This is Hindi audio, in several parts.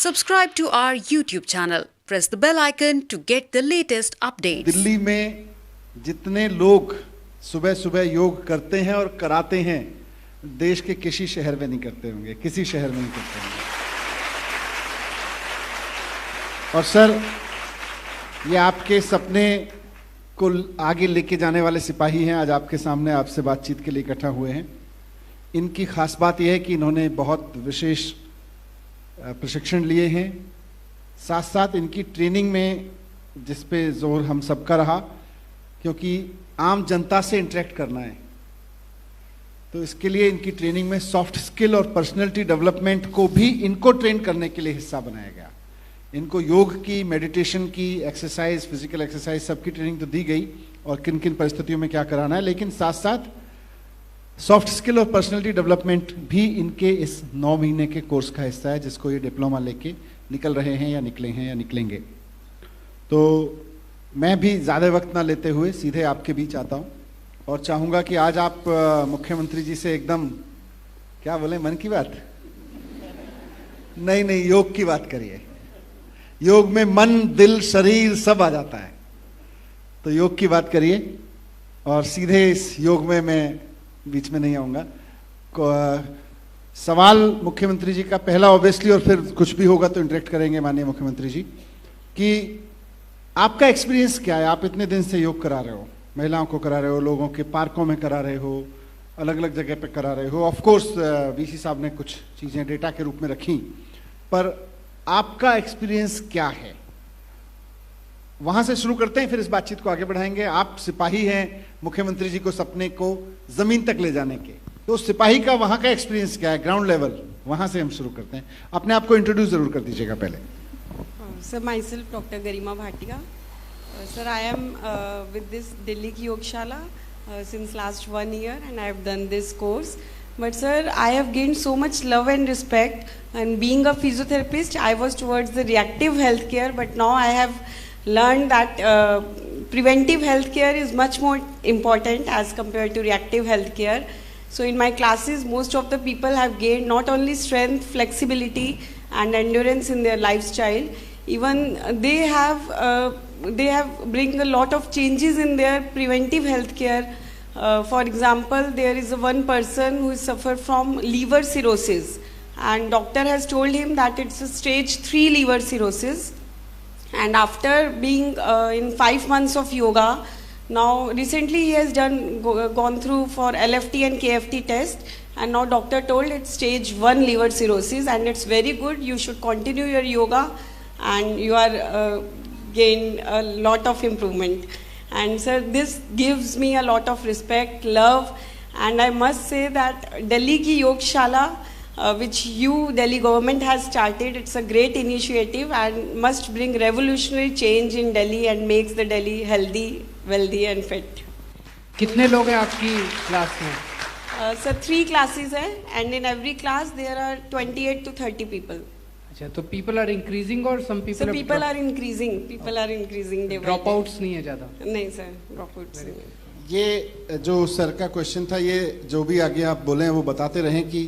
Subscribe to our YouTube channel. Press the bell icon to get the latest updates. Delhi में जितने लोग सुबह सुबह योग करते हैं और कराते हैं, देश के किसी शहर में नहीं करते होंगे, किसी शहर में नहीं करते होंगे। और सर, ये आपके सपने को आगे लेके जाने वाले सिपाही हैं, आज आपके सामने आपसे बातचीत के लिए इकट्ठा हुए हैं। इनकी खास बात यह है कि इन्होंने बहुत विशेष प्रशिक्षण लिए हैं, साथ साथ इनकी ट्रेनिंग में जिस पे जोर हम सबका रहा, क्योंकि आम जनता से इंटरेक्ट करना है, तो इसके लिए इनकी ट्रेनिंग में सॉफ्ट स्किल और पर्सनैलिटी डेवलपमेंट को भी इनको ट्रेन करने के लिए हिस्सा बनाया गया। इनको योग की, मेडिटेशन की, एक्सरसाइज, फिजिकल एक्सरसाइज सबकी ट्रेनिंग तो दी गई और किन किन परिस्थितियों में क्या कराना है, लेकिन साथ साथ सॉफ्ट स्किल और पर्सनैलिटी डेवलपमेंट भी इनके इस 9 महीने के कोर्स का हिस्सा है, जिसको ये डिप्लोमा लेके निकल रहे हैं या निकले हैं या निकलेंगे। तो मैं भी ज़्यादा वक्त ना लेते हुए सीधे आपके बीच आता हूँ और चाहूँगा कि आज आप मुख्यमंत्री जी से एकदम, क्या बोले, मन की बात नहीं, योग की बात करिए। योग में मन, दिल, शरीर सब आ जाता है, तो योग की बात करिए। और सीधे इस योग में मैं बीच में नहीं आऊँगा। सवाल मुख्यमंत्री जी का पहला ऑब्वियसली, और फिर कुछ भी होगा तो इंटरेक्ट करेंगे माननीय मुख्यमंत्री जी, कि आपका एक्सपीरियंस क्या है? आप इतने दिन से योग करा रहे हो, महिलाओं को करा रहे हो, लोगों के पार्कों में करा रहे हो, अलग अलग जगह पे करा रहे हो। ऑफ कोर्स वीसी साहब ने कुछ चीज़ें डेटा के रूप में रखी, पर आपका एक्सपीरियंस क्या है? वहां से शुरू करते हैं, फिर इस बातचीत को आगे बढ़ाएंगे। आप सिपाही हैं मुख्यमंत्री जी को सपने को जमीन तक ले जाने के, तो सिपाही का वहां का एक्सपीरियंस क्या है, ग्राउंड लेवल, वहां से हम शुरू करते हैं। अपने आप को इंट्रोड्यूस जरूर कर दीजिएगा पहले। Sir, my self doctor Garima Bhatia. Sir, I am with this Delhi की योगशाला since last 1 year and I have done this course. But sir, I have gained so much love and respect, and being a physiotherapist, I was towards the reactive healthcare, but now I have learned that preventive healthcare is much more important as compared to reactive healthcare. So in my classes, most of the people have gained not only strength, flexibility and endurance in their lifestyle, even they have bring a lot of changes in their preventive healthcare. For example, there is one person who suffered from liver cirrhosis, and doctor has told him that it's a stage 3 liver cirrhosis. And after being in 5 months of yoga, now recently he has gone through for LFT and KFT test, and now doctor told it's stage 1 liver cirrhosis, and it's very good. You should continue your yoga, and you are gain a lot of improvement. And sir, this gives me a lot of respect, love, and I must say that Delhi ki Yogshala, which Delhi government has started, it's a great initiative and must bring revolutionary change in Delhi and makes the Delhi healthy, wealthy and fit. कितने लोग हैं आपकी क्लास में? Sir, 3 classes हैं, and in every class there are 28 to 30 people. अच्छा, तो people are increasing or some people? So people are increasing. People are increasing. Dropouts नहीं है ज़्यादा? नहीं sir, dropouts नहीं है। ये जो सर का क्वेश्चन था, ये जो भी आगे आप बोले हैं वो बताते रहें कि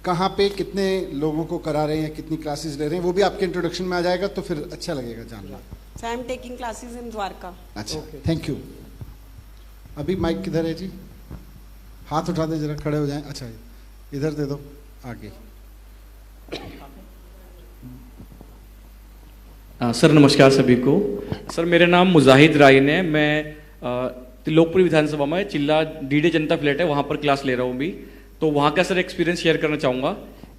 कहाँ पे कितने लोगों को करा रहे हैं, कितनी क्लासेस ले रहे हैं, वो भी आपके इंट्रोडक्शन में आ जाएगा, तो फिर अच्छा लगेगा जानना। So I am taking classes in Dwarka. अच्छा, थैंक यू। अभी माइक किधर है जी? हाथ उठा दे जरा, खड़े हो जाएं। अच्छा, इधर दे दो, आगे। सर नमस्कार सभी को। सर मेरा नाम मुजाहिद राइन है, मैं त्रिलोकपुरी विधानसभा में चिल्ला डीडे जनता फ्लैट है, वहाँ पर क्लास ले रहा हूँ अभी। तो वहाँ का सर एक्सपीरियंस शेयर करना चाहूँगा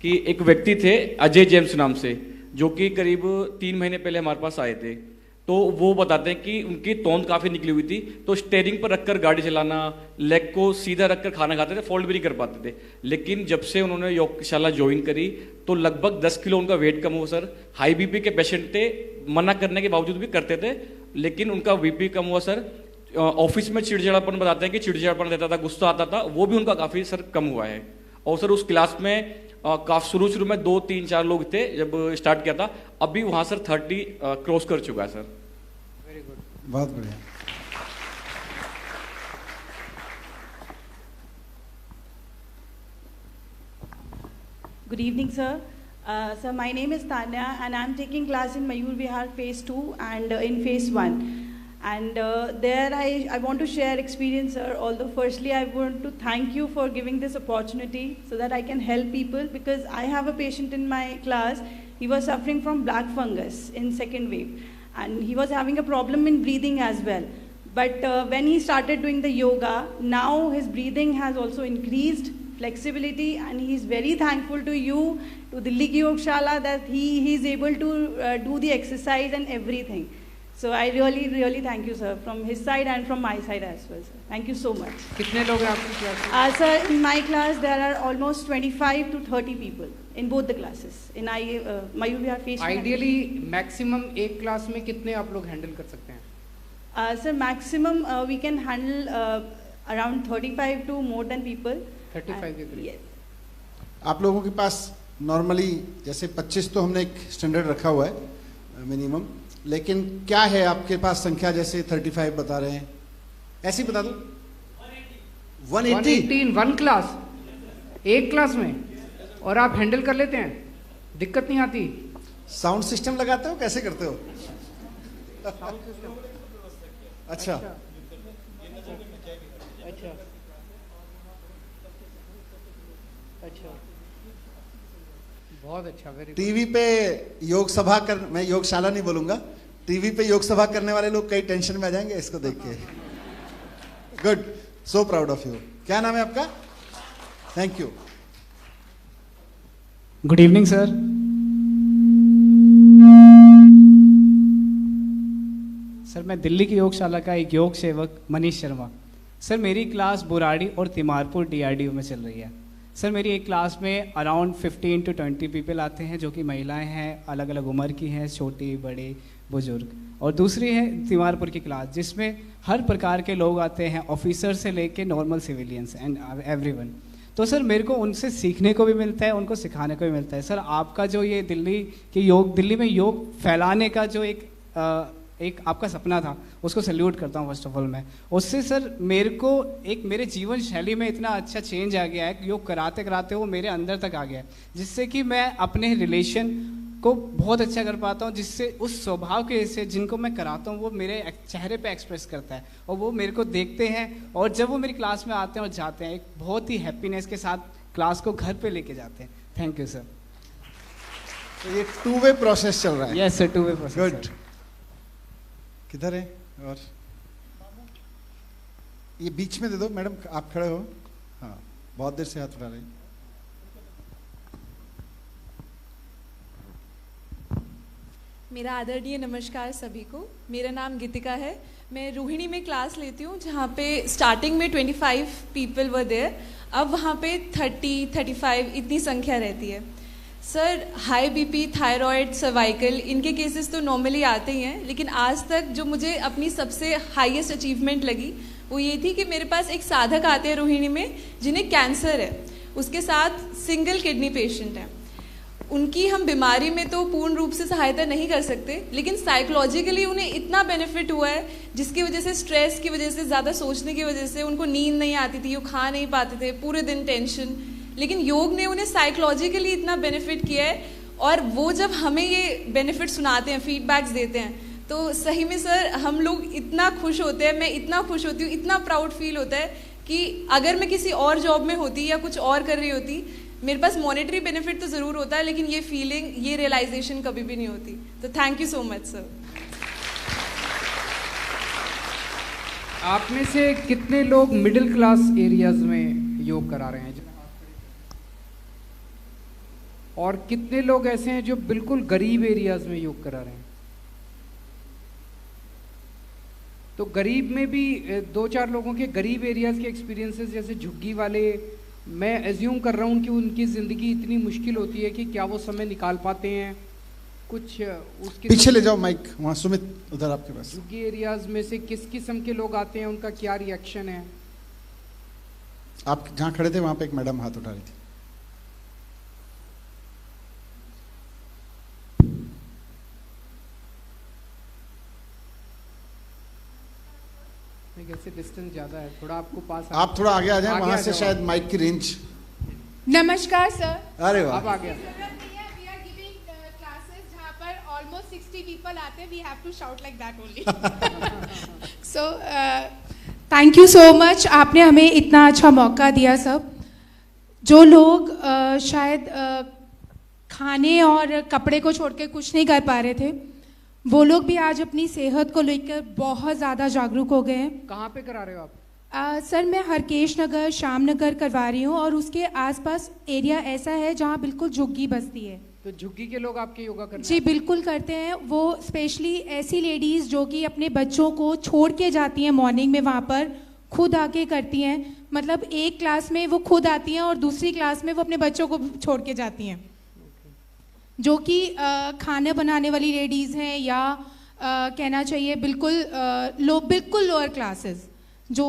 कि एक व्यक्ति थे अजय जेम्स नाम से, जो कि करीब 3 महीने पहले हमारे पास आए थे। तो वो बताते हैं कि उनकी तोंद काफ़ी निकली हुई थी, तो स्टेयरिंग पर रखकर गाड़ी चलाना, लेग को सीधा रखकर खाना खाते थे, फोल्ड भी नहीं कर पाते थे। लेकिन जब से उन्होंने योगशाला ज्वाइन करी तो लगभग 10 किलो उनका वेट कम हुआ सर। हाई बीपी के पेशेंट थे, मना करने के बावजूद भी करते थे, लेकिन उनका बीपी कम हुआ सर। ऑफिस में चिड़चिड़ापन बताते हैं कि चिड़चिड़ापन रहता था, गुस्सा आता था, वो भी उनका काफ़ी सर कम हुआ है। और सर उस क्लास में काफ़ी शुरू में 2, 3, 4 लोग थे जब स्टार्ट किया था, अभी वहाँ सर 30 क्रॉस कर चुका है सर। वेरी गुड, बहुत बढ़िया। Good evening, sir. So my name is Tanya and I'm taking class in Mayur Vihar Phase 2 and in Phase 1. And there I want to share experience, sir. Although firstly I want to thank you for giving this opportunity so that I can help people, because I have a patient in my class. He was suffering from black fungus in second wave and he was having a problem in breathing as well. But when he started doing the yoga, now his breathing has also increased, flexibility, and he is very thankful to you, to Delhi Ki Yogshala, that he is able to do the exercise and everything. So I really thank you, sir, from his side and from my side as well, sir. Thank you so much. कितने लोग हैं आपकी क्लास में? Sir, in my class there are almost 25 to 30 people in both the classes. In Mayur Vihar Phase 2. Ideally maximum एक क्लास में कितने आप लोग हैंडल कर सकते हैं? Sir, maximum we can handle around 35 to more than people. 35 के करीब। Yes. आप लोगों के पास नॉर्मली जैसे 25 तो हमने एक स्टैंडर्ड रखा हुआ है मिनिमम, लेकिन क्या है आपके पास संख्या? जैसे 35 बता रहे हैं, ऐसे ही बता दो। 180 इन वन क्लास, एक क्लास में, और आप हैंडल कर लेते हैं, दिक्कत नहीं आती? साउंड सिस्टम लगाते हो, कैसे करते हो? अच्छा, अच्छा, बहुत अच्छा, वेरी टीवी पे योग सभा कर, मैं योगशाला नहीं बोलूंगा, टीवी पे योग सभा करने वाले लोग कई टेंशन में आ जाएंगे इसको देख के। Good, so proud of you. क्या नाम है आपका? Thank you. Good evening sir. Sir मैं दिल्ली की योगशाला का एक योग सेवक मनीष शर्मा। सर मेरी क्लास बुराड़ी और तिमारपुर DRDO में चल रही है। सर मेरी एक क्लास में अराउंड 15 to 20 पीपल आते हैं, जो कि महिलाएं हैं, अलग अलग उम्र की हैं, छोटी बड़े बुजुर्ग। और दूसरी है तिमारपुर की क्लास, जिसमें हर प्रकार के लोग आते हैं, ऑफिसर से लेके नॉर्मल सिविलियंस एंड एवरीवन। तो सर मेरे को उनसे सीखने को भी मिलता है, उनको सिखाने को भी मिलता है। सर आपका जो ये दिल्ली में योग फैलाने का जो एक आपका सपना था, उसको सैल्यूट करता हूँ फर्स्ट ऑफ ऑल मैं। उससे सर मेरे को मेरे जीवन शैली में इतना अच्छा चेंज आ गया है, योग कराते कराते वो मेरे अंदर तक आ गया है, जिससे कि मैं अपने रिलेशन को बहुत अच्छा कर पाता हूँ, जिससे उस स्वभाव के से जिनको मैं कराता हूँ वो मेरे चेहरे पे एक्सप्रेस करता है और वो मेरे को देखते हैं, और जब वो मेरी क्लास में आते हैं और जाते हैं, एक बहुत ही हैप्पीनेस के साथ क्लास को घर पे लेके जाते हैं। Thank you sir. तो ये 2 वे प्रोसेस चल रहा है? Yes sir, 2 way process. Good. किधर है? और ये बीच में दे दो मैडम, आप खड़े हो। हाँ, बहुत देर से हाथ उठा रहे हैं। मेरा आदरणीय नमस्कार सभी को। मेरा नाम गीतिका है। मैं रोहिणी में क्लास लेती हूँ, जहाँ पे स्टार्टिंग में 25 पीपल वर देयर, अब वहाँ पे 30-35 इतनी संख्या रहती है। Sir high BP, thyroid, cervical, इनके केसेस तो नॉर्मली आते ही हैं, लेकिन आज तक जो मुझे अपनी सबसे हाईएस्ट अचीवमेंट लगी वो ये थी कि मेरे पास एक साधक आते हैं रोहिणी में जिन्हें कैंसर है, उसके साथ सिंगल किडनी पेशेंट है। उनकी हम बीमारी में तो पूर्ण रूप से सहायता नहीं कर सकते, लेकिन साइकोलॉजिकली उन्हें इतना बेनिफिट हुआ है, जिसकी वजह से स्ट्रेस की वजह से, ज़्यादा सोचने की वजह से उनको नींद नहीं आती थी, वो खा नहीं पाते थे, पूरे दिन टेंशन, लेकिन योग ने उन्हें साइकोलॉजिकली इतना बेनिफिट किया है। और वो जब हमें ये बेनिफिट सुनाते हैं, फीडबैक्स देते हैं, तो सही में सर हम लोग इतना खुश होते हैं, मैं इतना खुश होती हूँ, इतना प्राउड फील होता है कि अगर मैं किसी और जॉब में होती या कुछ और कर रही होती, मेरे पास मॉनेटरी बेनिफिट तो ज़रूर होता है, लेकिन ये फीलिंग, ये रियलाइजेशन कभी भी नहीं होती। तो thank you so much sir. आप में से कितने लोग मिडिल क्लास एरियाज में योग करा रहे हैं, और कितने लोग ऐसे हैं जो बिल्कुल गरीब एरियाज में योग करा रहे हैं? तो गरीब में भी 2-4 लोगों के गरीब एरियाज के एक्सपीरियंसेस, जैसे झुग्गी वाले, मैं एज्यूम कर रहा हूँ कि उनकी ज़िंदगी इतनी मुश्किल होती है कि क्या वो समय निकाल पाते हैं कुछ उसके पीछे ले जाओ माइक, वहाँ सुमित उधर आपके पास। झुग्गी एरियाज में से किस किस्म के लोग आते हैं, उनका क्या रिएक्शन है? आप जहाँ खड़े थे वहाँ पे एक मैडम हाथ उठा रही थी। कैसे डिस्टेंस ज़्यादा है, थोड़ा आपको पास आप थोड़ा आगे आ जाएं, वहाँ से शायद माइक की रेंज। नमस्कार सर। अरे वाह, अब आ गया। almost 60 people आते हैं, we have to shout like that only. So thank you so much. आपने हमें इतना अच्छा मौका दिया सब. जो लोग शायद खाने और कपड़े को छोड़ के कुछ नहीं कर पा रहे थे, वो लोग भी आज अपनी सेहत को लेकर बहुत ज़्यादा जागरूक हो गए हैं. कहाँ पे करा रहे हो आप? सर मैं हरकेश नगर, श्याम नगर करवा रही हूँ और उसके आसपास एरिया ऐसा है जहाँ बिल्कुल झुग्गी बस्ती है. तो झुग्गी के लोग आपके योगा करते हैं? जी बिल्कुल करते हैं. वो स्पेशली ऐसी लेडीज़ जो कि अपने बच्चों को छोड़ के जाती हैं मॉर्निंग में, वहाँ पर खुद आके करती हैं. मतलब एक क्लास में वो खुद आती हैं और दूसरी क्लास में वो अपने बच्चों को छोड़ के जाती हैं. जो कि खाना बनाने वाली लेडीज़ हैं या कहना चाहिए बिल्कुल लोअर क्लासेस, जो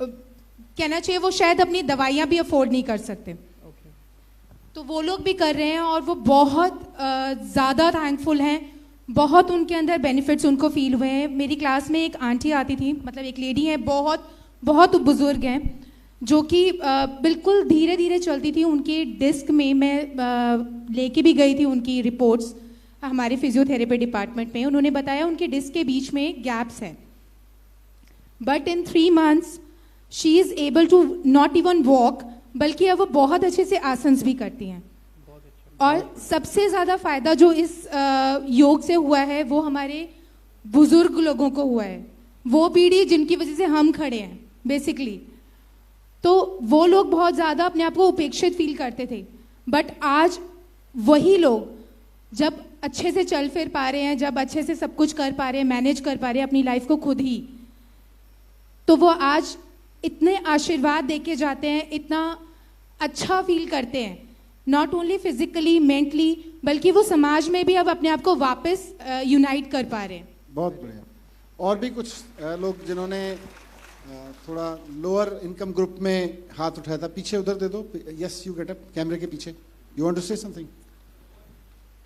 कहना चाहिए वो शायद अपनी दवाइयाँ भी अफोर्ड नहीं कर सकते. तो वो लोग भी कर रहे हैं और वो बहुत ज़्यादा थैंकफुल हैं. बहुत उनके अंदर बेनिफिट्स उनको फील हुए हैं. मेरी क्लास में एक आंटी आती थी, मतलब एक लेडी है, बहुत बुजुर्ग हैं, जो कि बिल्कुल धीरे धीरे चलती थी. उनकी डिस्क में मैं लेके भी गई थी उनकी रिपोर्ट्स हमारे फिजियोथेरेपी डिपार्टमेंट में. उन्होंने बताया उनके डिस्क के बीच में गैप्स हैं, but in 3 months she is able to not even walk, बल्कि अब वो बहुत अच्छे से आसन्स भी करती हैं. और सबसे ज़्यादा फ़ायदा जो इस योग से हुआ है वो हमारे बुज़ुर्ग लोगों को हुआ है, वो पीढ़ी जिनकी वजह से हम खड़े हैं बेसिकली. तो वो लोग बहुत ज़्यादा अपने आप को उपेक्षित फील करते थे, बट आज वही लोग जब अच्छे से चल फिर पा रहे हैं, जब अच्छे से सब कुछ कर पा रहे हैं, मैनेज कर पा रहे हैं अपनी लाइफ को खुद ही, तो वो आज इतने आशीर्वाद देके जाते हैं, इतना अच्छा फील करते हैं, नॉट ओनली फिजिकली मेंटली, बल्कि वो समाज में भी अब अपने आप को वापस यूनाइट कर पा रहे हैं. बहुत बढ़िया. और भी कुछ लोग जिन्होंने थोड़ा लोअर इनकम ग्रुप में हाथ उठाया था, पीछे उधर दे दो. यस, यू गेट अप, कैमरे के पीछे. You want to say something?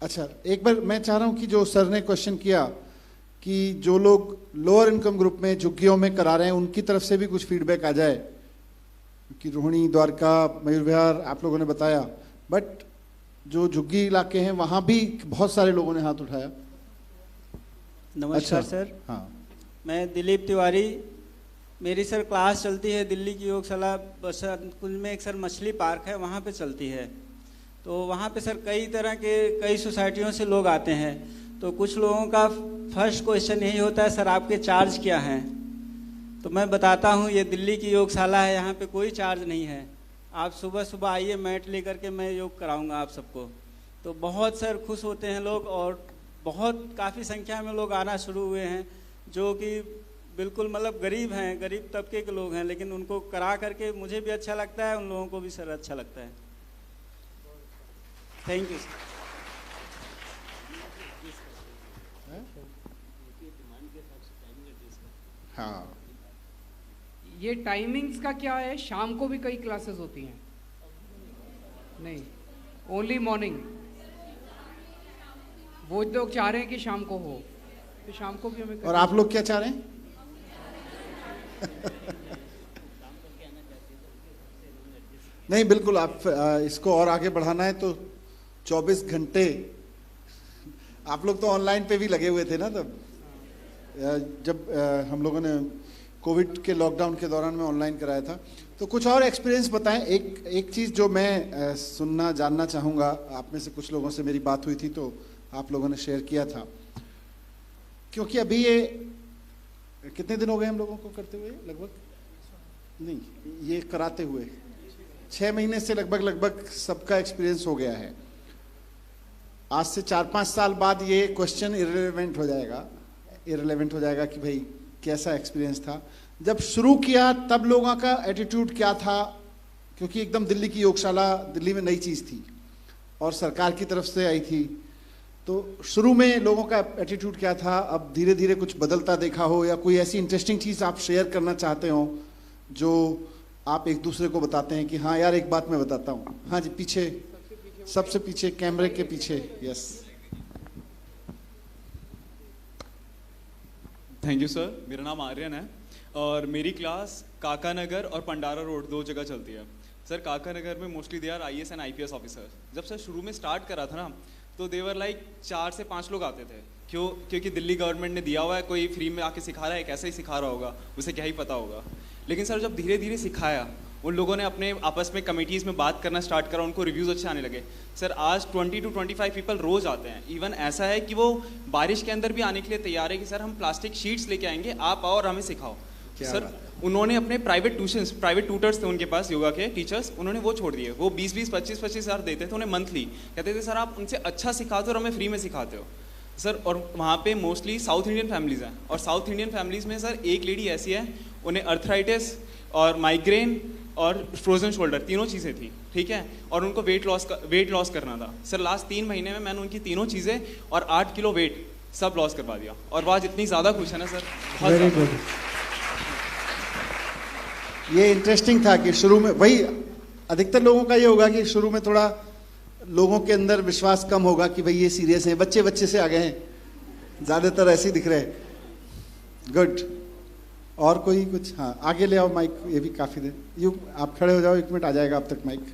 अच्छा, एक बार मैं चाह रहा हूँ कि जो सर ने क्वेश्चन किया कि जो लोग लोअर इनकम ग्रुप में झुग्गियों में करा रहे हैं, उनकी तरफ से भी कुछ फीडबैक आ जाए. कि रोहिणी, द्वारका, मयूर विहार आप लोगों ने बताया, बट जो झुग्गी इलाके हैं वहाँ भी बहुत सारे लोगों ने हाथ उठाया. नमस्कार सर. हाँ, मैं दिलीप तिवारी. मेरी सर क्लास चलती है दिल्ली की योगशाला कुंज में. एक सर मछली पार्क है, वहाँ पे चलती है. तो वहाँ पे सर कई तरह के कई सोसाइटियों से लोग आते हैं. तो कुछ लोगों का फर्स्ट क्वेश्चन यही होता है, सर आपके चार्ज क्या हैं? तो मैं बताता हूँ, ये दिल्ली की योगशाला है, यहाँ पे कोई चार्ज नहीं है. आप सुबह सुबह आइए, मैट लेकर के मैं योग कराऊंगा आप सबको. तो बहुत सर खुश होते हैं लोग, और बहुत काफ़ी संख्या में लोग आना शुरू हुए हैं जो कि बिल्कुल मतलब गरीब हैं, गरीब तबके के लोग हैं, लेकिन उनको करा करके मुझे भी अच्छा लगता है, उन लोगों को भी सर अच्छा लगता है. Thank you sir. हाँ, ये टाइमिंग्स का क्या है? शाम को भी कई क्लासेस होती हैं? नहीं, ओनली मॉर्निंग. वो लोग चाह रहे हैं कि शाम को हो, तो शाम को भी हमें. और आप लोग क्या चाह रहे हैं? नहीं, बिल्कुल. आप इसको और आगे बढ़ाना है तो 24 घंटे. आप लोग तो ऑनलाइन पे भी लगे हुए थे ना तब, जब हम लोगों ने कोविड के लॉकडाउन के दौरान में ऑनलाइन कराया था. तो कुछ और एक्सपीरियंस बताएं. एक चीज़ जो मैं सुनना जानना चाहूँगा, आप में से कुछ लोगों से मेरी बात हुई थी तो आप लोगों ने शेयर किया था, क्योंकि अभी ये कितने दिन हो गए हम लोगों को करते हुए? लगभग नहीं, ये कराते हुए 6 महीने से लगभग सबका एक्सपीरियंस हो गया है. आज से 4-5 साल बाद ये क्वेश्चन इररिलेवेंट हो जाएगा कि भाई कैसा एक्सपीरियंस था जब शुरू किया, तब लोगों का एटीट्यूड क्या था, क्योंकि एकदम दिल्ली की योगशाला दिल्ली में नई चीज़ थी और सरकार की तरफ से आई थी. तो शुरू में लोगों का एटीट्यूड क्या था, अब धीरे धीरे कुछ बदलता देखा हो, या कोई ऐसी इंटरेस्टिंग चीज़ आप शेयर करना चाहते हो जो आप एक दूसरे को बताते हैं कि हाँ यार एक बात मैं बताता हूँ. हाँ जी, पीछे, सबसे पीछे, कैमरे के पीछे. यस. Thank you sir. मेरा नाम आर्यन है और मेरी क्लास काका नगर और पंडारा रोड 2 जगह चलती है. सर काका नगर में mostly they are IAS and IPS officer. जब सर शुरू में स्टार्ट करा था ना, तो देवर लाइक 4 से 5 लोग आते थे। क्योंकि दिल्ली गवर्नमेंट ने दिया हुआ है, कोई फ्री में आके सिखा रहा है, कैसे ही सिखा रहा होगा, उसे क्या ही पता होगा। लेकिन सर जब धीरे धीरे सिखाया, उन लोगों ने अपने आपस में कमेटीज़ में बात करना स्टार्ट करा, उनको रिव्यूज़ अच्छे आने लगे। सर आज 20 to 25 पीपल रोज़ आते हैं। इवन ऐसा है कि वो बारिश के अंदर भी आने के लिए तैयार है कि सर हम प्लास्टिक शीट्स लेके आएंगे, आप आओ और हमें सिखाओ। सर उन्होंने अपने प्राइवेट ट्यूटर्स थे उनके पास, योगा के टीचर्स, उन्होंने वो छोड़ दिए। वो 20-20, 25-25 हज़ार देते थे उन्हें मंथली। कहते थे सर आप उनसे अच्छा सिखाते हो और हमें फ्री में सिखाते हो सर। और वहाँ पे मोस्टली साउथ इंडियन फैमिलीज़ हैं, और साउथ इंडियन फैमिलीज़ में सर एक लेडी ऐसी है, उन्हें अर्थराइटिस और माइग्रेन और फ्रोजन शोल्डर तीनों चीज़ें थी, ठीक है। और उनको वेट लॉस करना था सर। लास्ट 3 महीने में मैंने उनकी तीनों चीज़ें और 8 किलो वेट सब लॉस करवा दिया, और वह आज इतनी ज़्यादा खुश है ना सर, बहुत वेरी ज़्यादा। गुड। ये इंटरेस्टिंग था कि शुरू में वही अधिकतर लोगों का ये होगा कि शुरू में थोड़ा लोगों के अंदर विश्वास कम होगा कि भाई ये सीरियस है, बच्चे से आ गए हैं, ज़्यादातर ऐसे ही दिख रहे हैं। गुड। और कोई कुछ? हाँ आगे ले आओ माइक, ये भी काफ़ी देर यू आप खड़े हो जाओ, 1 मिनट आ जाएगा अब तक माइक।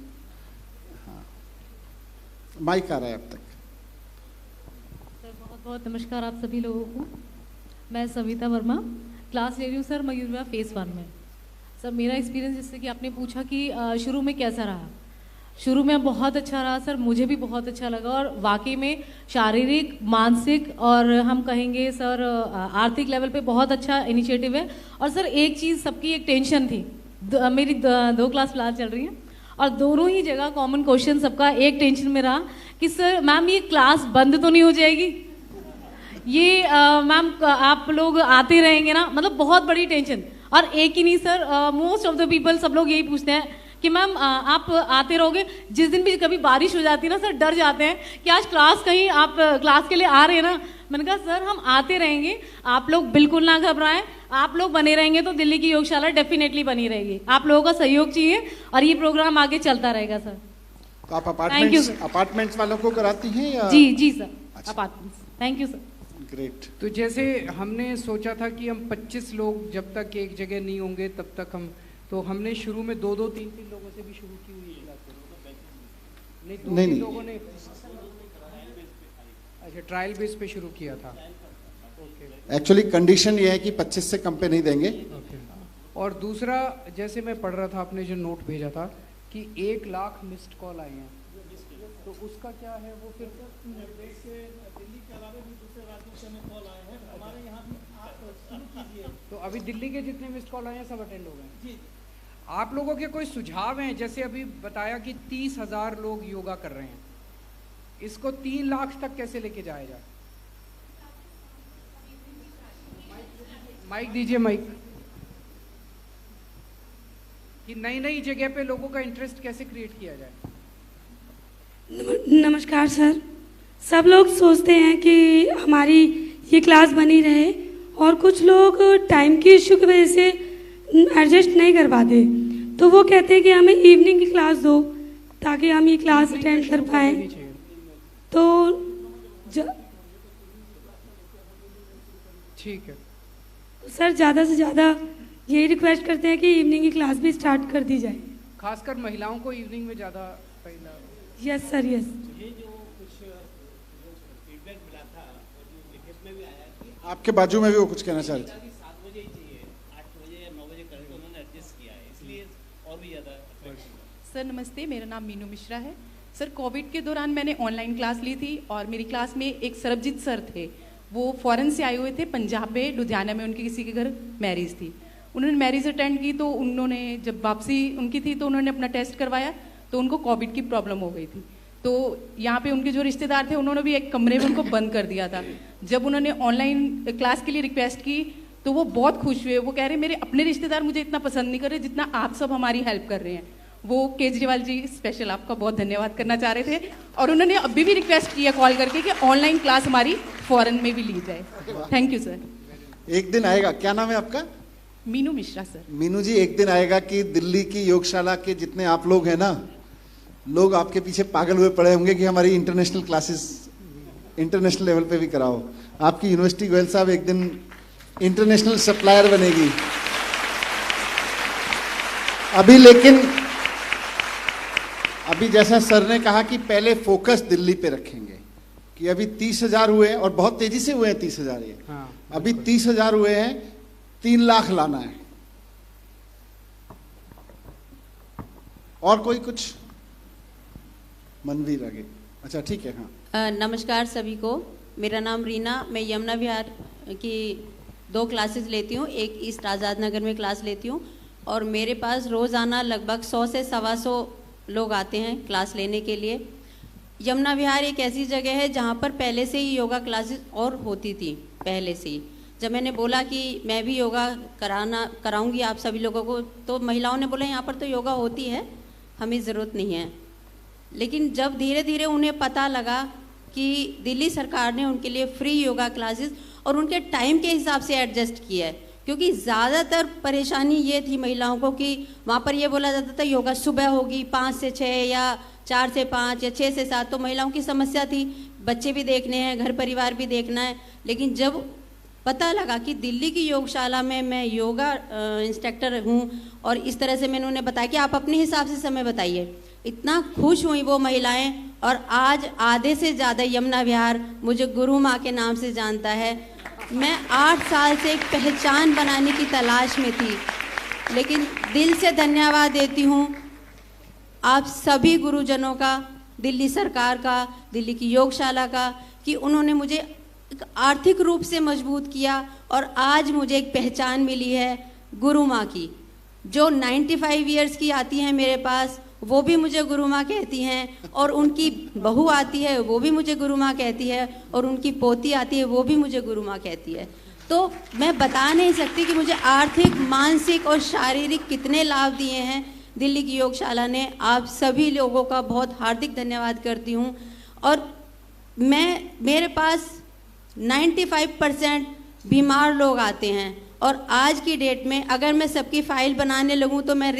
हाँ माइक आ रहा है अब तक। सर बहुत बहुत नमस्कार आप सभी लोगों को। मैं सविता वर्मा क्लास ले रही हूँ सर मयूर विहार फेज़ 1 में। सर मेरा एक्सपीरियंस जैसे कि आपने पूछा कि शुरू में कैसा रहा, शुरू में बहुत अच्छा रहा सर, मुझे भी बहुत अच्छा लगा। और वाकई में शारीरिक, मानसिक और हम कहेंगे सर आर्थिक लेवल पे बहुत अच्छा इनिशिएटिव है। और सर एक चीज़, सबकी एक टेंशन थी, मेरी 2 क्लास फिलहाल चल रही हैं, और दोनों ही जगह कॉमन क्वेश्चन सबका एक टेंशन में रहा कि सर मैम ये क्लास बंद तो नहीं हो जाएगी, ये मैम आप लोग आते रहेंगे ना, मतलब बहुत बड़ी टेंशन। और एक ही नहीं sir, most of the people सब लोग यही पूछते हैं कि मैम आप आते रहोगे। जिस दिन भी कभी बारिश हो जाती है ना सर, डर जाते हैं कि आज क्लास कहीं आप क्लास के लिए आ रहे हैं ना। मैंने कहा सर हम आते रहेंगे, आप लोग बिल्कुल ना घबराएं, आप लोग बने रहेंगे तो दिल्ली की योगशाला डेफिनेटली बनी रहेगी। आप लोगों का सहयोग चाहिए और ये प्रोग्राम आगे चलता रहेगा सर। तो आप अपार्टमेंट्स वालों को कराती हैं या? जी sir, apartments. Thank you sir. Great. तो जैसे हमने सोचा था कि हम 25 लोग जब तक एक जगह नहीं होंगे तब तक हम, तो हमने शुरू में 2-2, 3-3 लोगों से भी शुरू की हुई क्लास। नहीं लोगों ने अच्छा ट्रायल बेस पे शुरू किया था। एक्चुअली कंडीशन ये है कि 25 से कम पे नहीं देंगे। और दूसरा, जैसे मैं पढ़ रहा था, आपने जो नोट भेजा था कि 1 लाख मिस्ड कॉल आए हैं, तो उसका क्या है वो फिर दिल्ली के अलावा भी दूसरे राज्यों से हमें कॉल आए हैं, हमारे यहाँ भी आप शुरू कीजिए। तो अभी दिल्ली के जितने मिस्ड कॉल आए हैं सब अटेंड हो गए जी। आप लोगों के कोई सुझाव हैं? जैसे अभी बताया कि 30,000 लोग योगा कर रहे हैं, इसको 3 लाख तक कैसे लेके जाया जाए? माइक दीजिए, माइक। कि नई नई जगह पे लोगों का इंटरेस्ट कैसे क्रिएट किया जाए? नमस्कार सर। सब लोग सोचते हैं कि हमारी ये क्लास बनी रहे, और कुछ लोग टाइम की इश्यू की वजह से एडजस्ट नहीं कर पाते, तो वो कहते हैं कि हमें इवनिंग की क्लास दो ताकि हम ये क्लास अटेंड कर पाएँ। तो ठीक है सर, ज़्यादा से ज़्यादा यही रिक्वेस्ट करते हैं कि इवनिंग की क्लास भी स्टार्ट कर दी जाए, खासकर महिलाओं को इवनिंग में ज़्यादा पहला। Yes sir, yes. आपके बाजू में भी वो कुछ कहना चाह रहे थे। सर नमस्ते, मेरा नाम मीनू मिश्रा है। सर कोविड के दौरान मैंने ऑनलाइन क्लास ली थी, और मेरी क्लास में एक सरबजीत सर थे, वो फॉरेन से आए हुए थे, पंजाब में लुधियाना में उनके किसी के घर मैरिज थी। उन्होंने मैरिज अटेंड की, तो उन्होंने जब वापसी उनकी थी तो उन्होंने अपना टेस्ट करवाया तो उनको कोविड की प्रॉब्लम हो गई थी। तो यहाँ पे उनके जो रिश्तेदार थे उन्होंने भी एक कमरे में उनको बंद कर दिया था। जब उन्होंने ऑनलाइन क्लास के लिए रिक्वेस्ट की तो वो बहुत खुश हुए। वो कह रहे मेरे अपने रिश्तेदार मुझे इतना पसंद नहीं कर रहे जितना आप सब हमारी हेल्प कर रहे हैं। वो केजरीवाल जी स्पेशल आपका बहुत धन्यवाद करना चाह रहे थे, और उन्होंने अभी भी रिक्वेस्ट किया कॉल करके कि ऑनलाइन क्लास हमारी फॉरेन में भी ली जाए। Thank you sir. एक दिन आएगा, क्या नाम है आपका? मीनू मिश्रा सर। मीनू जी, एक दिन आएगा कि दिल्ली की योगशाला के जितने आप लोग हैं ना, लोग आपके पीछे पागल हुए पड़े होंगे कि हमारी इंटरनेशनल क्लासेस इंटरनेशनल लेवल पे भी कराओ। आपकी यूनिवर्सिटी गोयल साहब एक दिन इंटरनेशनल सप्लायर बनेगी। अभी जैसा सर ने कहा कि पहले फोकस दिल्ली पे रखेंगे, कि अभी 30,000 हुए और बहुत तेजी से हुए हैं 30,000 ये। हाँ, अभी 30,000 हुए हैं, 3 लाख लाना है। और कोई कुछ? मनवीर आगे। अच्छा ठीक है। हाँ नमस्कार सभी को, मेरा नाम रीना, मैं यमुना विहार की 2 क्लासेस लेती हूँ, एक ईस्ट आज़ाद नगर में क्लास लेती हूँ और मेरे पास रोज़ाना लगभग 100 से 125 लोग आते हैं क्लास लेने के लिए। यमुना विहार एक ऐसी जगह है जहाँ पर पहले से ही योगा क्लासेस और होती थी पहले से ही। जब मैंने बोला कि मैं भी योगा कराऊंगी आप सभी लोगों को, तो महिलाओं ने बोला यहाँ पर तो योगा होती है, हमें ज़रूरत नहीं है। लेकिन जब धीरे धीरे उन्हें पता लगा कि दिल्ली सरकार ने उनके लिए फ्री योगा क्लासेस और उनके टाइम के हिसाब से एडजस्ट किया है, क्योंकि ज़्यादातर परेशानी ये थी महिलाओं को कि वहाँ पर ये बोला जाता था योगा सुबह होगी 5 से 6 या 4 से 5 या 6 से 7, तो महिलाओं की समस्या थी, बच्चे भी देखने हैं, घर परिवार भी देखना है। लेकिन जब पता लगा कि दिल्ली की योगशाला में मैं योगा इंस्ट्रक्टर हूँ और इस तरह से मैंने उन्हें बताया कि आप अपने हिसाब से समय बताइए, इतना खुश हुई वो महिलाएं और आज आधे से ज़्यादा यमुना विहार मुझे गुरु माँ के नाम से जानता है। मैं 8 साल से एक पहचान बनाने की तलाश में थी, लेकिन दिल से धन्यवाद देती हूँ आप सभी गुरुजनों का, दिल्ली सरकार का, दिल्ली की योगशाला का, कि उन्होंने मुझे एक आर्थिक रूप से मजबूत किया और आज मुझे एक पहचान मिली है गुरु माँ की। जो 95 ईयर्स की आती हैं मेरे पास, वो भी मुझे गुरु माँ कहती हैं, और उनकी बहू आती है वो भी मुझे गुरु माँ कहती है, और उनकी पोती आती है वो भी मुझे गुरु माँ कहती है। तो मैं बता नहीं सकती कि मुझे आर्थिक, मानसिक और शारीरिक कितने लाभ दिए हैं दिल्ली की योगशाला ने। आप सभी लोगों का बहुत हार्दिक धन्यवाद करती हूँ। और मेरे पास 95% बीमार लोग आते हैं, और आज की डेट में अगर मैं सबकी फ़ाइल बनाने लगूं तो मैं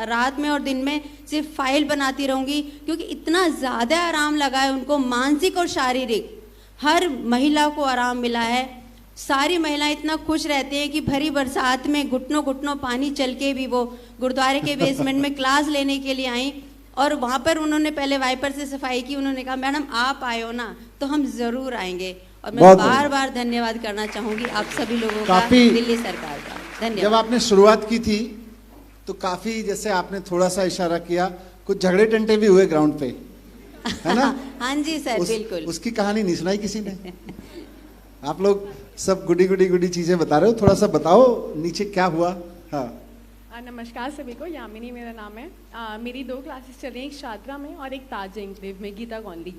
रात में और दिन में सिर्फ फ़ाइल बनाती रहूंगी, क्योंकि इतना ज़्यादा आराम लगा है उनको, मानसिक और शारीरिक, हर महिला को आराम मिला है। सारी महिलाएं इतना खुश रहती हैं कि भरी बरसात में घुटनों घुटनों पानी चल के भी वो गुरुद्वारे के बेसमेंट में क्लास लेने के लिए आई, और वहाँ पर उन्होंने पहले वाइपर से सफाई की। उन्होंने कहा मैडम आप आए हो ना तो हम ज़रूर आएंगे, और मैं बार बार धन्यवाद करना चाहूंगी आप सभी लोगों का, दिल्ली सरकार का धन्यवाद। जब आपने शुरुआत की थी तो काफी, जैसे आपने थोड़ा सा इशारा किया, कुछ झगड़े टंटे भी हुए ग्राउंड पे, है ना? हाँ जी सर, बिल्कुल। उसकी कहानी नहीं सुनाई किसी ने? आप लोग सब गुडी चीजें बता रहे हो, थोड़ा सा बताओ नीचे क्या हुआ। हाँ नमस्कार सभी को, यामिनी मेरा नाम है। मेरी 2 क्लासेस चली, एक शादरा में और एक ताज एंक्लेव में, गीता कॉलोनी।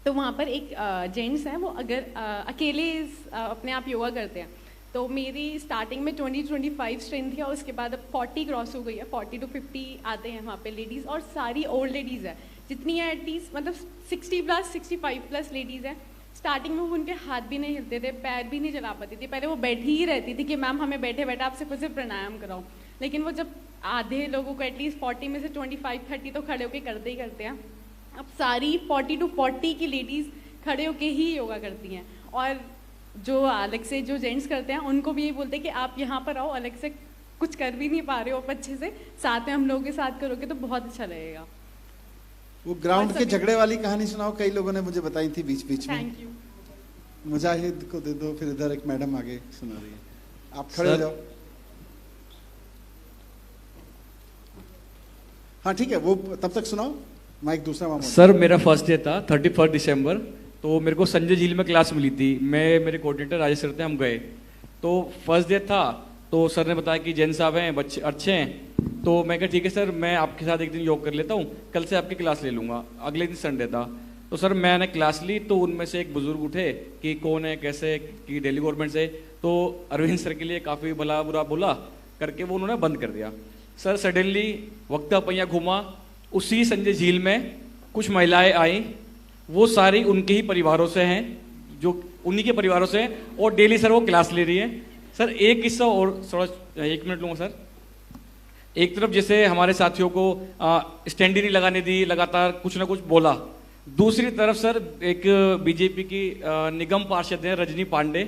तो वहाँ पर एक जेंट्स हैं, वो अगर अकेले अपने आप योगा करते हैं। तो मेरी स्टार्टिंग में 20-25 स्ट्रेंथ थी, और उसके बाद अब 40 क्रॉस हो गई है, 40 to 50 आते हैं वहाँ पे लेडीज़, और सारी ओल्ड लेडीज़ है जितनी है, एटलीस्ट मतलब 60+, 65+ लेडीज़ हैं। स्टार्टिंग में उनके हाथ भी नहीं हिलते थे, पैर भी नहीं चला पाती थी, पहले वो बैठी ही रहती थी कि मैम हमें बैठे बैठे आपसे खुद से प्राणायाम कराओ। लेकिन वो जब आधे लोगों को एटलीस्ट 40 में से 25-30 तो खड़े होकर करते ही करते हैं, अब सारी 40 to 40 की लेडीज़ खड़े होके ही योगा करती हैं। और जो अलग से जो जेंट्स करते हैं उनको भी यही बोलते हैं कि आप यहाँ पर आओ, अलग से कुछ कर भी नहीं पा रहे हो आप अच्छे से, साथ में हम लोगों के साथ करोगे तो बहुत अच्छा लगेगा। वो ग्राउंड के झगड़े वाली कहानी सुनाओ, कई लोगों ने मुझे बताई थी बीच बीच में। Thank you. मुजाहिद को दे दो, फिर इधर एक मैडम आगे सुना रही है, आप खड़े हो जाओ। हाँ ठीक है, वो तब तक सुनाओ, माइक दूसरा। सर मेरा फर्स्ट डे था 31 दिसंबर, तो मेरे को संजय झील में क्लास मिली थी। मैं, मेरे कोऑर्डिनेटर राजेश सर थे, हम गए। तो फर्स्ट डे था, तो सर ने बताया कि जैन साहब हैं, बच्चे अच्छे हैं। तो मैं कहा ठीक है सर, मैं आपके साथ एक दिन योग कर लेता हूँ, कल से आपकी क्लास ले लूँगा। अगले दिन संडे था, तो सर मैंने क्लास ली, तो उनमें से एक बुजुर्ग उठे कि कौन है, कैसे, कि दिल्ली गवर्नमेंट से। तो अरविंद सर के लिए काफ़ी भला बुरा बोला करके वो उन्होंने बंद कर दिया। सर सडनली वक्त पहिया घूमा, उसी संजय झील में कुछ महिलाएं आई, वो सारी उनके ही परिवारों से हैं, जो उन्हीं के परिवारों से हैं, और डेली सर वो क्लास ले रही है। सर एक किस्सा और, थोड़ा 1 मिनट लूँगा सर। एक तरफ जैसे हमारे साथियों को स्टैंड ही नहीं लगाने दी, लगातार कुछ ना कुछ बोला। दूसरी तरफ सर एक बीजेपी की निगम पार्षद हैं रजनी पांडे,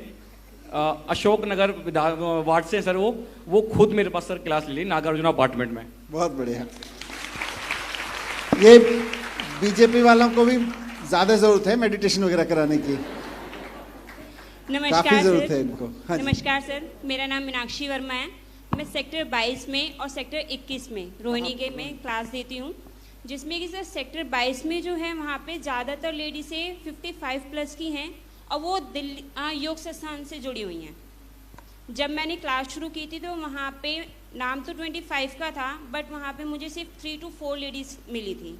अशोक नगर वार्ड से सर, वो खुद मेरे पास सर क्लास ले ली नागार्जुना अपार्टमेंट में। बहुत बढ़िया। ये बीजेपी वालों को भी ज्यादा जरूरत है मेडिटेशन वगैरह कराने की। नमस्कार काफी जरूरत सर। है इनको। हाँ जी। नमस्कार सर, मेरा नाम मीनाक्षी वर्मा है। मैं सेक्टर 22 में और सेक्टर 21 में रोहिणी के में क्लास देती हूँ, जिसमें कि सर सेक्टर 22 में जो है वहाँ पे ज़्यादातर लेडीज से 55 प्लस की हैं और वो दिल्ली योग संस्थान से जुड़ी हुई हैं। जब मैंने क्लास शुरू की थी तो वहाँ पे नाम तो 25 का था, बट वहाँ पे मुझे सिर्फ 3 to 4 लेडीज़ मिली थी।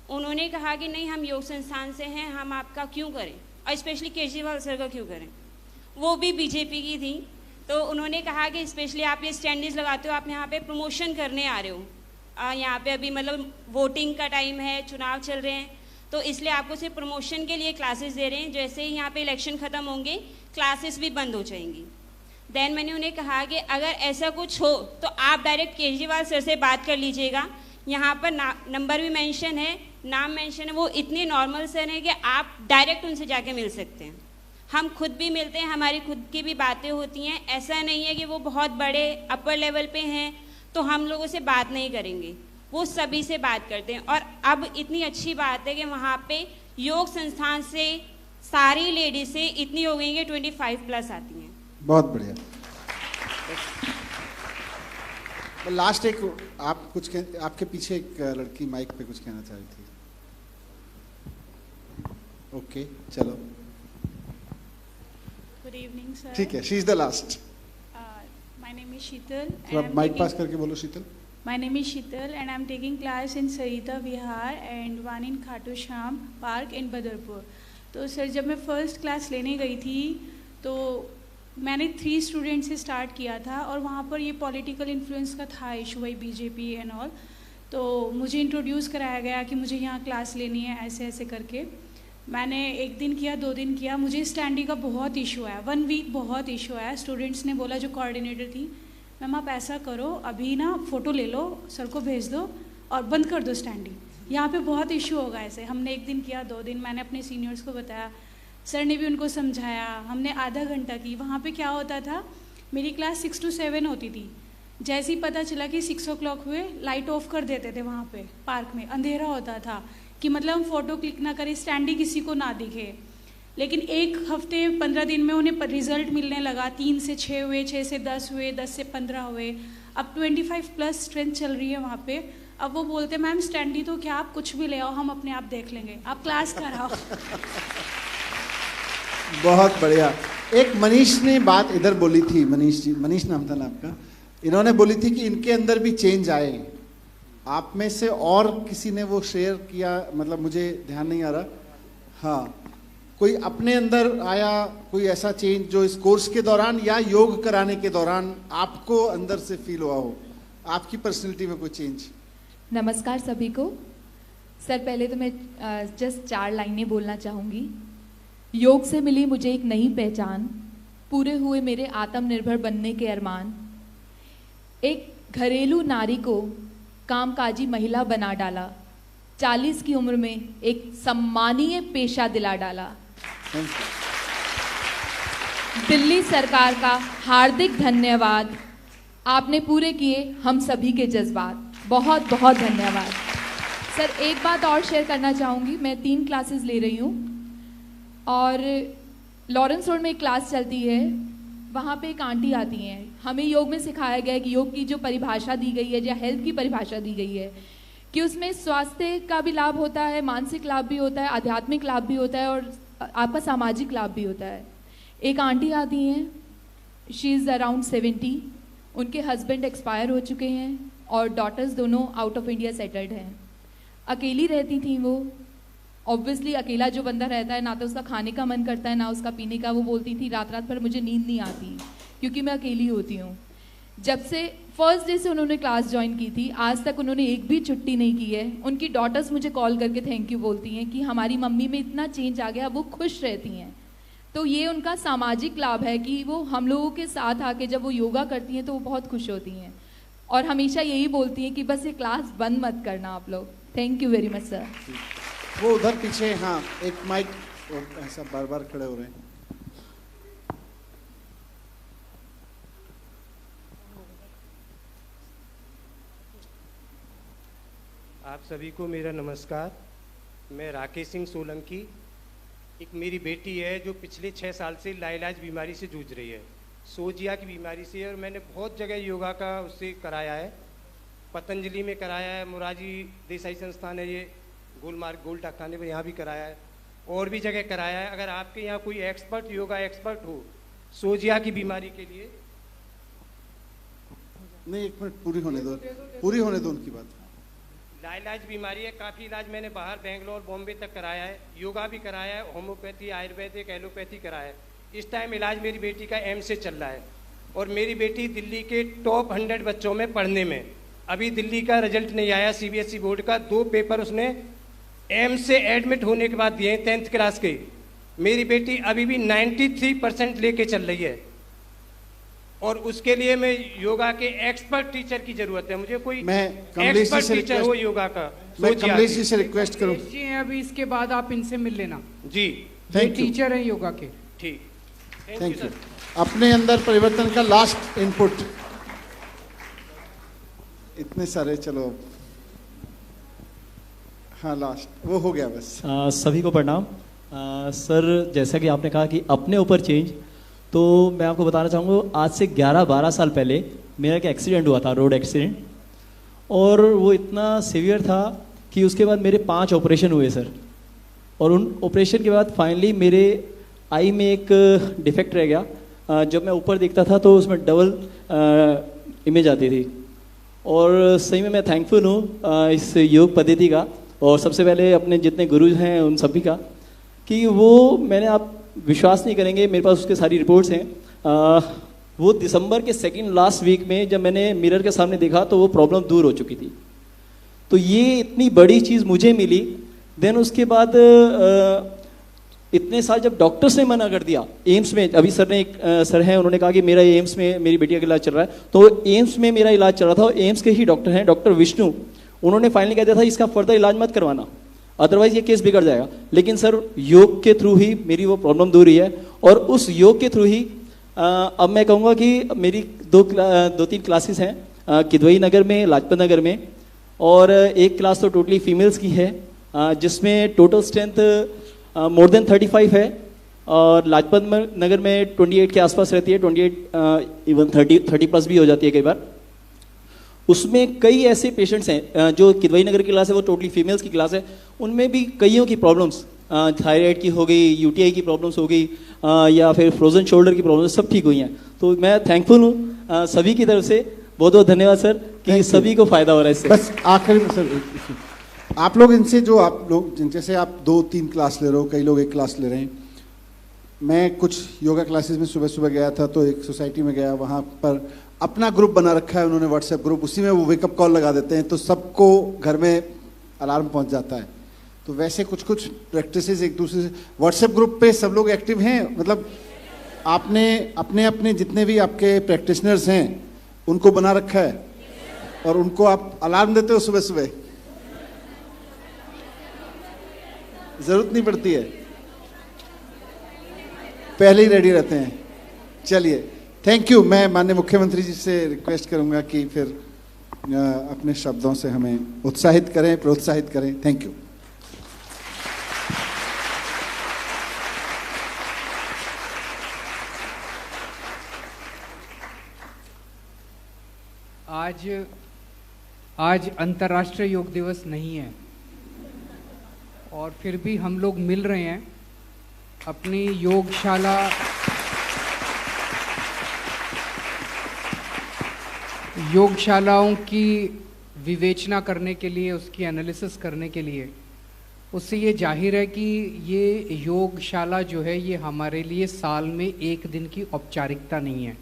उन्होंने कहा कि नहीं, हम योग संस्थान से हैं, हम आपका क्यों करें, और स्पेशली केजरीवाल सर का क्यों करें। वो भी बीजेपी की थी, तो उन्होंने कहा कि स्पेशली आप ये स्टैंडर्ड्स लगाते हो, आप यहाँ पे प्रमोशन करने आ रहे हो, यहाँ पे अभी मतलब वोटिंग का टाइम है, चुनाव चल रहे हैं, तो इसलिए आपको सिर्फ प्रमोशन के लिए क्लासेस दे रहे हैं। जैसे ही यहाँ पे इलेक्शन ख़त्म होंगे क्लासेस भी बंद हो जाएंगी। देन मैंने उन्हें कहा कि अगर ऐसा कुछ हो तो आप डायरेक्ट केजरीवाल सर से बात कर लीजिएगा, यहाँ पर नंबर भी मेंशन है, नाम मेंशन है, वो इतने नॉर्मल सर हैं कि आप डायरेक्ट उनसे जाके मिल सकते हैं। हम खुद भी मिलते हैं, हमारी खुद की भी बातें होती हैं। ऐसा नहीं है कि वो बहुत बड़े अपर लेवल पे हैं तो हम लोगों से बात नहीं करेंगे, वो सभी से बात करते हैं। और अब इतनी अच्छी बात है कि वहाँ पे योग संस्थान से सारी लेडीज से इतनी हो गई कि 25 प्लस आती हैं। बहुत बढ़िया। लास्ट एक आप कुछ आपके पीछे एक लड़की माइक पे कुछ कहना चाह रही थी। ओके चलो, गुड इवनिंग सर। ठीक है, she is the last. My name is Sheetal. थोड़ा माइक पास करके बोलो Sheetal. My name is Sheetal and I am taking class in Sarita Vihar and one in Khatu Sham Park in Badarpur। तो सर जब मैं फर्स्ट क्लास लेने गई थी तो मैंने 3 स्टूडेंट से स्टार्ट किया था और वहाँ पर ये पॉलिटिकल इन्फ्लुएंस का था इशू, वही बीजेपी एंड ऑल। तो मुझे इंट्रोड्यूस कराया गया कि मुझे यहाँ क्लास लेनी है, ऐसे ऐसे करके। मैंने 1 दिन किया, 2 दिन किया, मुझे स्टैंडी का बहुत इशू आया, 1 वीक बहुत इशू आया। स्टूडेंट्स ने बोला, जो कोऑर्डिनेटर थी, मैम आप ऐसा करो, अभी ना फ़ोटो ले लो, सर को भेज दो और बंद कर दो स्टैंडिंग, यहाँ पे बहुत इशू होगा ऐसे। हमने 1 दिन किया, 2 दिन मैंने अपने सीनियर्स को बताया, सर ने भी उनको समझाया, हमने आधा घंटा की। वहाँ पे क्या होता था, मेरी क्लास 6 to 7 होती थी। जैसे ही पता चला कि 6 o'clock हुए, लाइट ऑफ कर देते थे वहाँ पे पार्क में, अंधेरा होता था कि मतलब हम फ़ोटो क्लिक ना करें, स्टैंडी किसी को ना दिखे। लेकिन 1 हफ्ते 15 दिन में उन्हें रिजल्ट मिलने लगा, 3 से 6 हुए, 6 से 10 हुए, 10 से 15 हुए, अब 25 प्लस स्ट्रेंथ चल रही है वहाँ पे। अब वो बोलते मैम स्टैंडी तो क्या, आप कुछ भी ले आओ, हम अपने आप देख लेंगे, आप क्लास कराओ। बहुत बढ़िया। एक मनीष ने बात इधर बोली थी, मनीष जी, मनीष नाम था ना आपका, इन्होंने बोली थी कि इनके अंदर भी चेंज आए। आप में से और किसी ने वो शेयर किया, मतलब मुझे ध्यान नहीं आ रहा। हाँ, कोई अपने अंदर आया, कोई ऐसा चेंज जो इस कोर्स के दौरान या योग कराने के दौरान आपको अंदर से फील हुआ हो, आपकी पर्सनैलिटी में कोई चेंज? नमस्कार सभी को। सर पहले तो मैं जस्ट 4 लाइनें बोलना चाहूँगी। योग से मिली मुझे एक नई पहचान, पूरे हुए मेरे आत्मनिर्भर बनने के अरमान। एक घरेलू नारी को कामकाजी महिला बना डाला, 40 की उम्र में एक सम्मानीय पेशा दिला डाला। दिल्ली सरकार का हार्दिक धन्यवाद, आपने पूरे किए हम सभी के जज्बात। बहुत बहुत धन्यवाद। सर एक बात और शेयर करना चाहूँगी, मैं 3 क्लासेस ले रही हूँ और लॉरेंस रोड में एक क्लास चलती है, वहाँ पे एक आंटी आती हैं। हमें योग में सिखाया गया है कि योग की जो परिभाषा दी गई है या हेल्थ की परिभाषा दी गई है कि उसमें स्वास्थ्य का भी लाभ होता है, मानसिक लाभ भी होता है, आध्यात्मिक लाभ भी होता है और आपका सामाजिक लाभ भी होता है। एक आंटी आती हैं, शी इज़ अराउंड 70, उनके हस्बैंड एक्सपायर हो चुके हैं और डॉटर्स दोनों आउट ऑफ इंडिया सेटल्ड हैं। अकेली रहती थी वो। ऑब्वियसली अकेला जो बंदा रहता है, ना तो उसका खाने का मन करता है ना उसका पीने का। वो बोलती थी रात रात भर मुझे नींद नहीं आती क्योंकि मैं अकेली होती हूँ। जब से फर्स्ट डे से उन्होंने क्लास ज्वाइन की थी, आज तक उन्होंने एक भी छुट्टी नहीं की है। उनकी डॉटर्स मुझे कॉल करके थैंक यू बोलती हैं कि हमारी मम्मी में इतना चेंज आ गया, वो खुश रहती हैं। तो ये उनका सामाजिक लाभ है कि वो हम लोगों के साथ आके जब वो योगा करती हैं तो वो बहुत खुश होती हैं और हमेशा यही बोलती हैं कि बस ये क्लास बंद मत करना आप लोग। Thank you very much sir. वो उधर पीछे, हाँ एक माइक, ऐसा बार बार खड़े हो रहे हैं। आप सभी को मेरा नमस्कार। मैं राकेश सिंह सोलंकी। एक मेरी बेटी है जो पिछले 6 साल से लाइलाज बीमारी से जूझ रही है, सोजिया की बीमारी से, और मैंने बहुत जगह योगा का उससे कराया है। पतंजलि में कराया है, मुराजी देसाई संस्थान है ये गोल डाकखाने में, यहाँ भी कराया है, और भी जगह कराया है। अगर आपके यहाँ कोई एक्सपर्ट, योगा एक्सपर्ट हो सोजिया की बीमारी के लिए। नहीं, 1 मिनट पूरी होने दो उनकी बात। लाइलाज बीमारी है, काफ़ी इलाज मैंने बाहर बेंगलोर बॉम्बे तक कराया है, योगा भी कराया है, होम्योपैथी आयुर्वेदिक एलोपैथी कराया है। इस टाइम इलाज मेरी बेटी का एम्स से चल रहा है, और मेरी बेटी दिल्ली के टॉप 100 बच्चों में पढ़ने में। अभी दिल्ली का रिजल्ट नहीं आया सीबीएसई बोर्ड का, 2 पेपर उसने एम्स से एडमिट होने के बाद दिए 10th क्लास के। मेरी बेटी अभी भी 93% लेके चल रही है, और उसके लिए मैं योगा के एक्सपर्ट टीचर की जरूरत है। मुझे कोई एक्सपर्ट टीचर हो योगा का। मैं कमलेश जी से रिक्वेस्ट करूं। जी हैं, अभी इसके बाद आप इनसे मिल लेना जी। ये टीचर हैं योगा के। ठीक, थैंक यू। अपने अंदर परिवर्तन का लास्ट इनपुट। इतने सारे, चलो हाँ लास्ट वो हो गया बस। सभी को प्रणाम। सर, जैसा कि आपने कहा कि अपने ऊपर चेंज, तो मैं आपको बताना चाहूँगा आज से 11-12 साल पहले मेरा एक एक्सीडेंट हुआ था, रोड एक्सीडेंट, और वो इतना सीवियर था कि उसके बाद मेरे 5 ऑपरेशन हुए सर। और उन ऑपरेशन के बाद फाइनली मेरे आई में एक डिफेक्ट रह गया। जब मैं ऊपर देखता था तो उसमें डबल इमेज आती थी। और सही में मैं थैंकफुल हूँ इस योग पद्धति का, और सबसे पहले अपने जितने गुरु हैं उन सभी का, कि वो मैंने, आप विश्वास नहीं करेंगे, मेरे पास उसके सारी रिपोर्ट्स हैं। वो दिसंबर के 2nd लास्ट वीक में जब मैंने मिरर के सामने देखा तो वो प्रॉब्लम दूर हो चुकी थी। तो ये इतनी बड़ी चीज़ मुझे मिली। देन उसके बाद इतने साल जब डॉक्टर्स ने मना कर दिया, एम्स में अभी सर ने एक सर हैं, उन्होंने कहा कि मेरा एम्स में मेरी बेटिया का इलाज चल रहा है, तो एम्स में मेरा इलाज चल रहा था। और एम्स के ही डॉक्टर हैं, डॉक्टर विष्णु, उन्होंने फाइनली कह दिया था इसका फर्दर इलाज मत करवाना, अदरवाइज ये केस बिगड़ जाएगा। लेकिन सर योग के थ्रू ही मेरी वो प्रॉब्लम दूर हुई है, और उस योग के थ्रू ही अब मैं कहूँगा कि मेरी 2-3 क्लासेस हैं किदवई नगर में, लाजपत नगर में, और एक क्लास तो टोटली फीमेल्स की है, जिसमें टोटल स्ट्रेंथ मोर देन 35 है, और लाजपत नगर में 28 के आसपास रहती है, 28 इवन 30+ भी हो जाती है कई बार। उसमें कई ऐसे पेशेंट्स हैं, जो किदवई नगर की क्लास है वो टोटली फीमेल्स की क्लास है, उनमें भी कईयों की प्रॉब्लम्स, थायराइड की हो गई, यूटीआई की प्रॉब्लम्स हो गई, या फिर फ्रोजन शोल्डर की प्रॉब्लम्स, सब ठीक हुई हैं। तो मैं थैंकफुल हूँ सभी की तरफ से, बहुत बहुत धन्यवाद सर कि सभी को फायदा हो रहा है इससे। बस आखिर में सर, आप लोग इनसे, जो आप लोग जैसे आप 2-3 क्लास ले रहे हो, कई लोग 1 क्लास ले रहे हैं, मैं कुछ योगा क्लासेस में सुबह सुबह गया था, तो एक सोसाइटी में गया, वहाँ पर अपना ग्रुप बना रखा है उन्होंने, व्हाट्सएप ग्रुप, उसी में वो वेकअप कॉल लगा देते हैं, तो सबको घर में अलार्म पहुँच जाता है। तो वैसे कुछ प्रैक्टिसेस एक दूसरे से व्हाट्सएप ग्रुप पे सब लोग एक्टिव हैं, मतलब आपने अपने अपने जितने भी आपके प्रैक्टिशनर्स हैं उनको बना रखा है, और उनको आप अलार्म देते हो सुबह सुबह? जरूरत नहीं पड़ती है, पहले ही रेडी रहते हैं। चलिए, थैंक यू। मैं माननीय मुख्यमंत्री जी से रिक्वेस्ट करूंगा कि फिर अपने शब्दों से हमें उत्साहित करें, प्रोत्साहित करें। Thank you. आज अंतर्राष्ट्रीय योग दिवस नहीं है, और फिर भी हम लोग मिल रहे हैं अपनी योगशालाओं की विवेचना करने के लिए, उसकी एनालिसिस करने के लिए। उससे ये जाहिर है कि ये योगशाला जो है ये हमारे लिए साल में 1 दिन की औपचारिकता नहीं है,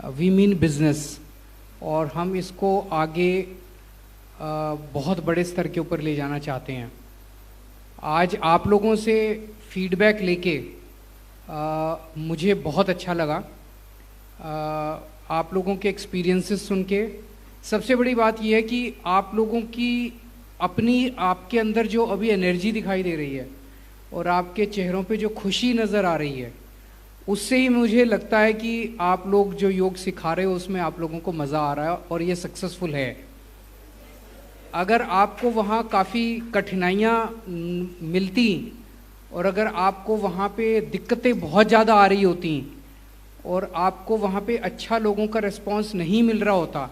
वी मीन बिजनेस, और हम इसको आगे बहुत बड़े स्तर के ऊपर ले जाना चाहते हैं। आज आप लोगों से फीडबैक लेके मुझे बहुत अच्छा लगा, आप लोगों के एक्सपीरियंसेस सुन के। सबसे बड़ी बात यह है कि आप लोगों की आपके अंदर जो अभी एनर्जी दिखाई दे रही है और आपके चेहरों पे जो खुशी नज़र आ रही है, उससे ही मुझे लगता है कि आप लोग जो योग सिखा रहे हो उसमें आप लोगों को मज़ा आ रहा है और ये सक्सेसफुल है। अगर आपको वहाँ काफ़ी कठिनाइयाँ मिलती और अगर आपको वहाँ पे दिक्कतें बहुत ज़्यादा आ रही होती और आपको वहाँ पे अच्छा लोगों का रिस्पांस नहीं मिल रहा होता,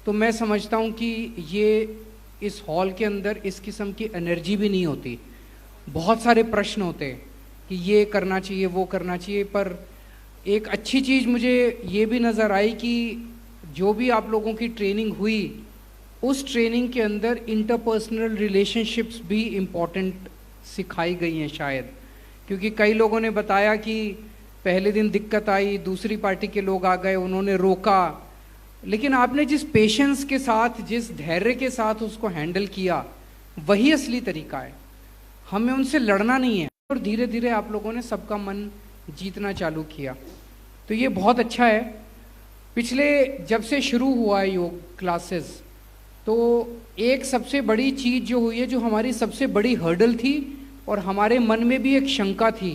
तो मैं समझता हूँ कि ये इस हॉल के अंदर इस किस्म की एनर्जी भी नहीं होती। बहुत सारे प्रश्न होते कि ये करना चाहिए, वो करना चाहिए, पर एक अच्छी चीज़ मुझे ये भी नज़र आई कि जो भी आप लोगों की ट्रेनिंग हुई, उस ट्रेनिंग के अंदर इंटरपर्सनल रिलेशनशिप्स भी इम्पॉर्टेंट सिखाई गई हैं शायद, क्योंकि कई लोगों ने बताया कि पहले दिन दिक्कत आई, दूसरी पार्टी के लोग आ गए, उन्होंने रोका, लेकिन आपने जिस पेशेंस के साथ, जिस धैर्य के साथ उसको हैंडल किया, वही असली तरीका है। हमें उनसे लड़ना नहीं है, और धीरे धीरे आप लोगों ने सबका मन जीतना चालू किया, तो ये बहुत अच्छा है। पिछले जब से शुरू हुआ है योग क्लासेस, तो एक सबसे बड़ी चीज़ जो हुई है, जो हमारी सबसे बड़ी हर्डल थी और हमारे मन में भी एक शंका थी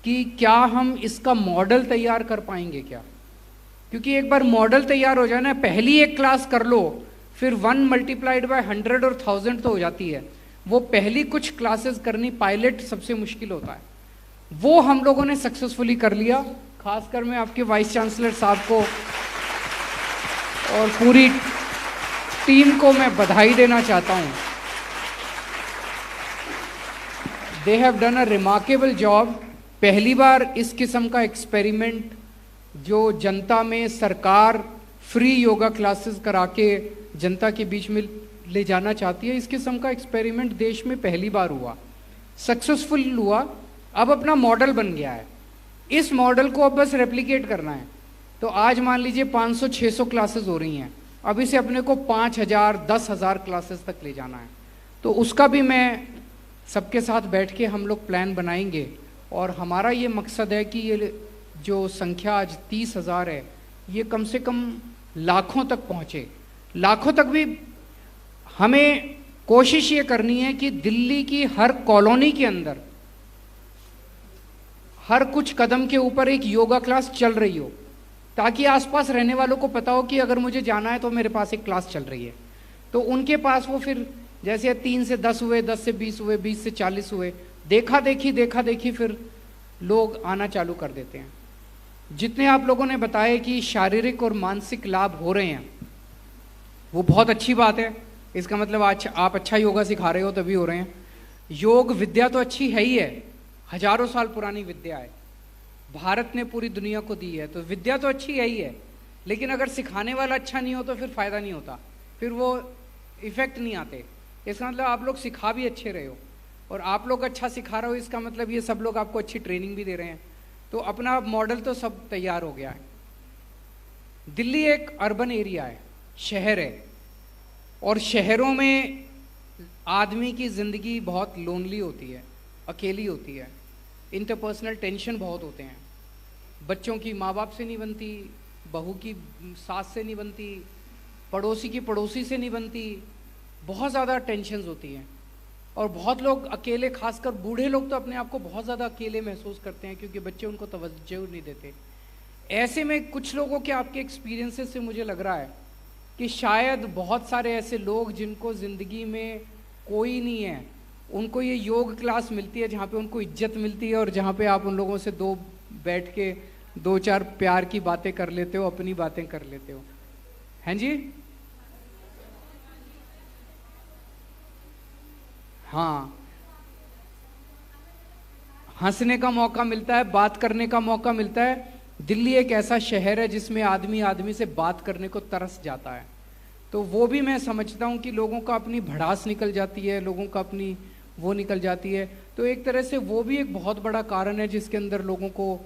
कि क्या हम इसका मॉडल तैयार कर पाएंगे क्या, क्योंकि एक बार मॉडल तैयार हो जाए ना, पहली एक क्लास कर लो, फिर 1 × 100 और 1000 तो हो जाती है। वो पहली कुछ क्लासेस करनी, पायलट सबसे मुश्किल होता है, वो हम लोगों ने सक्सेसफुली कर लिया। खासकर मैं आपके वाइस चांसलर साहब को और पूरी टीम को मैं बधाई देना चाहता हूँ। They have done a remarkable job. पहली बार इस किस्म का एक्सपेरिमेंट जो जनता में सरकार फ्री योगा क्लासेस करा के जनता के बीच में ले जाना चाहती है, इस किस्म का एक्सपेरिमेंट देश में पहली बार हुआ, सक्सेसफुल हुआ, अब अपना मॉडल बन गया है। इस मॉडल को अब बस रेप्लिकेट करना है। तो आज मान लीजिए 500-600 क्लासेस हो रही हैं, अब इसे अपने को 5000 10,000 क्लासेस तक ले जाना है। तो उसका भी मैं सबके साथ बैठ के हम लोग प्लान बनाएंगे, और हमारा ये मकसद है कि ये जो संख्या आज 30,000 है, ये कम से कम लाखों तक पहुँचे। लाखों तक भी हमें कोशिश ये करनी है कि दिल्ली की हर कॉलोनी के अंदर हर कुछ कदम के ऊपर एक योगा क्लास चल रही हो, ताकि आसपास रहने वालों को पता हो कि अगर मुझे जाना है तो मेरे पास एक क्लास चल रही है। तो उनके पास वो फिर जैसे 3 से 10 हुए, 10 से 20 हुए, 20 से 40 हुए, देखा देखी फिर लोग आना चालू कर देते हैं। जितने आप लोगों ने बताया कि शारीरिक और मानसिक लाभ हो रहे हैं, वो बहुत अच्छी बात है। इसका मतलब आज आप अच्छा योगा सिखा रहे हो तभी हो रहे हैं। योग विद्या तो अच्छी है ही है, हजारों साल पुरानी विद्या है, भारत ने पूरी दुनिया को दी है, तो विद्या तो अच्छी है ही है। लेकिन अगर सिखाने वाला अच्छा नहीं हो तो फिर फायदा नहीं होता, फिर वो इफेक्ट नहीं आते। इसका मतलब आप लोग सिखा भी अच्छे रहे हो, और आप लोग अच्छा सिखा रहे हो, इसका मतलब ये सब लोग आपको अच्छी ट्रेनिंग भी दे रहे हैं। तो अपना मॉडल तो सब तैयार हो गया है। दिल्ली एक अर्बन एरिया है, शहर है, और शहरों में आदमी की ज़िंदगी बहुत लोनली होती है, अकेली होती है, इंटरपर्सनल टेंशन बहुत होते हैं। बच्चों की माँ बाप से नहीं बनती, बहू की सास से नहीं बनती, पड़ोसी की पड़ोसी से नहीं बनती, बहुत ज़्यादा टेंशन्स होती हैं। और बहुत लोग अकेले, खासकर बूढ़े लोग तो अपने आप को बहुत ज़्यादा अकेले महसूस करते हैं, क्योंकि बच्चे उनको तवज्जो नहीं देते। ऐसे में कुछ लोगों के आपके एक्सपीरियंसेस से मुझे लग रहा है कि शायद बहुत सारे ऐसे लोग जिनको ज़िंदगी में कोई नहीं है, उनको ये योग क्लास मिलती है जहाँ पे उनको इज्जत मिलती है, और जहाँ पे आप उन लोगों से बैठ के 2-4 प्यार की बातें कर लेते हो, अपनी बातें कर लेते हो। हैं जी? हाँ, हंसने का मौका मिलता है, बात करने का मौका मिलता है। दिल्ली एक ऐसा शहर है जिसमें आदमी आदमी से बात करने को तरस जाता है। तो वो भी मैं समझता हूँ कि लोगों का अपनी भड़ास निकल जाती है, लोगों का अपनी वो निकल जाती है। तो एक तरह से वो भी एक बहुत बड़ा कारण है जिसके अंदर लोगों को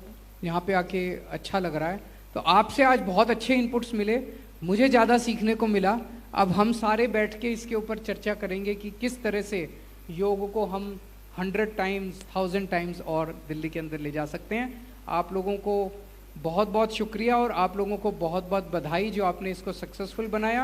यहाँ पे आके अच्छा लग रहा है। तो आपसे आज बहुत अच्छे इनपुट्स मिले, मुझे ज़्यादा सीखने को मिला। अब हम सारे बैठ के इसके ऊपर चर्चा करेंगे कि किस तरह से योग को हम 100 टाइम्स 1000 टाइम्स और दिल्ली के अंदर ले जा सकते हैं। आप लोगों को बहुत बहुत शुक्रिया, और आप लोगों को बहुत बहुत बधाई जो आपने इसको सक्सेसफुल बनाया।